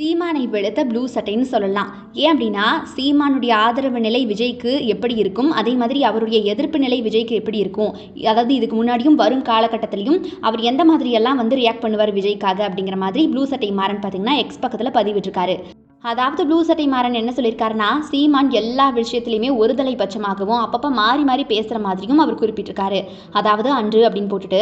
சீமானை வெளுத்த ப்ளூ சட்டைன்னு சொல்லலாம். ஏன் அப்படின்னா, சீமானுடைய ஆதரவு நிலை விஜய்க்கு எப்படி இருக்கும், அதே மாதிரி அவருடைய எதிர்ப்பு நிலை விஜய்க்கு எப்படி இருக்கும், அதாவது இதுக்கு முன்னாடியும் வரும் காலகட்டத்திலையும் அவர் எந்த மாதிரியெல்லாம் ரியாக்ட் பண்ணுவார் விஜய்க்காக அப்படிங்கிற மாதிரி ப்ளூ சட்டை மாறன் பார்த்தீங்கன்னா எக்ஸ் பக்கத்தில் பதிவிட்டிருக்காரு. அதாவது ப்ளூ சட்டை மாறன் என்ன சொல்லியிருக்காருன்னா, சீமான் எல்லா விஷயத்துலையுமே ஒருதலை பட்சமாகவும் அப்பப்போ மாறி மாறி பேசுகிற மாதிரியும் அவர் குறிப்பிட்டிருக்காரு. அதாவது அன்று அப்படின்னு போட்டுட்டு,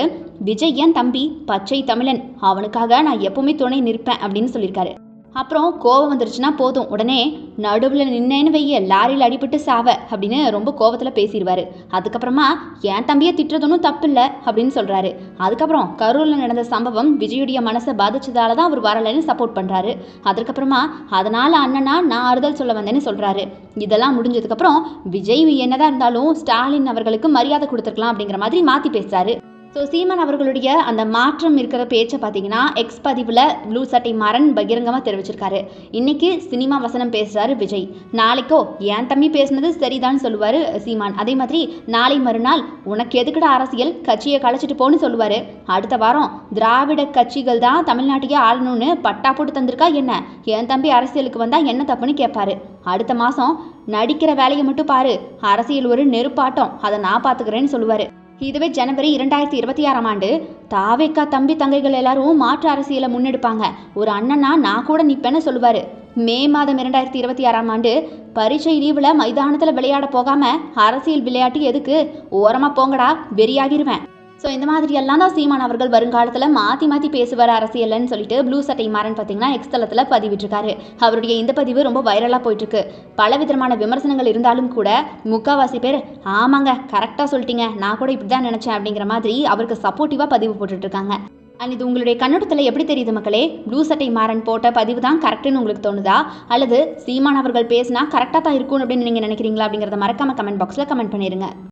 விஜய் என் தம்பி பச்சை தமிழன், அவனுக்காக நான் எப்பவுமே துணை நிற்பேன் அப்படின்னு சொல்லியிருக்காரு. அப்புறம் கோவம் வந்துருச்சுன்னா போதும், உடனே நடுவில் நின்னேன்னு வைய லாரியில் அடிபட்டு சாவ அப்படின்னு ரொம்ப கோவத்தில் பேசிடுவார். அதுக்கப்புறமா என் தம்பியை திட்டுறதும் தப்பு இல்லை அப்படின்னு சொல்கிறாரு. அதுக்கப்புறம் கரூரில் நடந்த சம்பவம் விஜயுடைய மனசை பாதிச்சதால தான் அவர் வரலைன்னு சப்போர்ட் பண்ணுறாரு. அதுக்கப்புறமா அதனால் அண்ணனா நான் ஆறுதல் சொல்ல வந்தேன்னு சொல்கிறாரு. இதெல்லாம் முடிஞ்சதுக்கப்புறம் விஜய் என்னதான் இருந்தாலும் ஸ்டாலின் அவர்களுக்கு மரியாதை கொடுத்துருக்கலாம் அப்படிங்கிற மாதிரி மாற்றி பேசுகிறாரு. ஸோ சீமான் அவர்களுடைய அந்த மாற்றம் இருக்கிற பேச்சை பார்த்தீங்கன்னா எக்ஸ் பதிவில் ப்ளூ சட்டை மாறன் பகிரங்கமாக தெரிவிச்சிருக்காரு. இன்னைக்கு சினிமா வசனம் பேசுகிறாரு விஜய், நாளைக்கோ என் தம்பி பேசுனது சரிதான்னு சொல்லுவார் சீமான். அதே மாதிரி நாளை மறுநாள் உனக்கு எதுக்குடா அரசியல், கட்சியை கழிச்சிட்டு போன்னு சொல்லுவார். அடுத்த வாரம் திராவிட கட்சிகள் தான் தமிழ்நாட்டையே ஆளணும்னு பட்டா போட்டு தந்திருக்கா என்ன, என் தம்பி அரசியலுக்கு வந்தால் என்ன தப்புன்னு கேட்பாரு. அடுத்த மாதம் நடிக்கிற வேலையை மட்டும் பாரு, அரசியல் ஒரு நெருப்பாட்டம், அதை நான் பார்த்துக்கிறேன்னு சொல்லுவார். இதுவே ஜனவரி 2026 தாவேக்கா தம்பி தங்கைகள் எல்லாரும் மாற்று அரசியலை முன்னெடுப்பாங்க, ஒரு அண்ணனா நான் கூட நிற்பேன்னு சொல்லுவார். மே மாதம் 2026 பரீட்சை லீவில் மைதானத்தில் விளையாட போகாமல் அரசியல் விளையாட்டு எதுக்கு, ஓரமாக போங்கடா வெறியாகிருவேன். ஸோ இந்த மாதிரியெல்லாம் தான் சீமான் அவர்கள் வருங்காலத்தில் மாற்றி மாற்றி பேசுவார் அரசியல்னு சொல்லிட்டு ப்ளூ சட்டை மாறன் பார்த்தீங்கன்னா எக்ஸ் தளத்தில் பதிவிட்டிருக்காரு. அவருடைய இந்த பதிவு ரொம்ப வைரலாக போயிட்டுருக்கு. பல விதமான விமர்சனங்கள் இருந்தாலும் கூட முக்கால்வாசி பேர் ஆமாங்க கரெக்டாக சொல்லிட்டீங்க, நான் கூட இப்படி தான் நினச்சேன் அப்படிங்கிற மாதிரி அவருக்கு சப்போர்ட்டிவாக பதிவு போட்டுட்ருக்காங்க. அண்ட் இது உங்களுடைய கண்ணோட்டத்தில் எப்படி தெரியுது மக்களே? ப்ளூ சட்டை மாறன் போட்ட பதிவு தான் கரெக்டுன்னு உங்களுக்கு தோணுதா, அல்லது சீமான் அவர்கள் பேசினா கரெக்டாக தான் இருக்கும் அப்படின்னு நீங்கள் நினைக்கிறீங்களா அப்படிங்கிறத மறக்காமல் கமெண்ட் பாக்ஸில் கமெண்ட் பண்ணிடுங்க.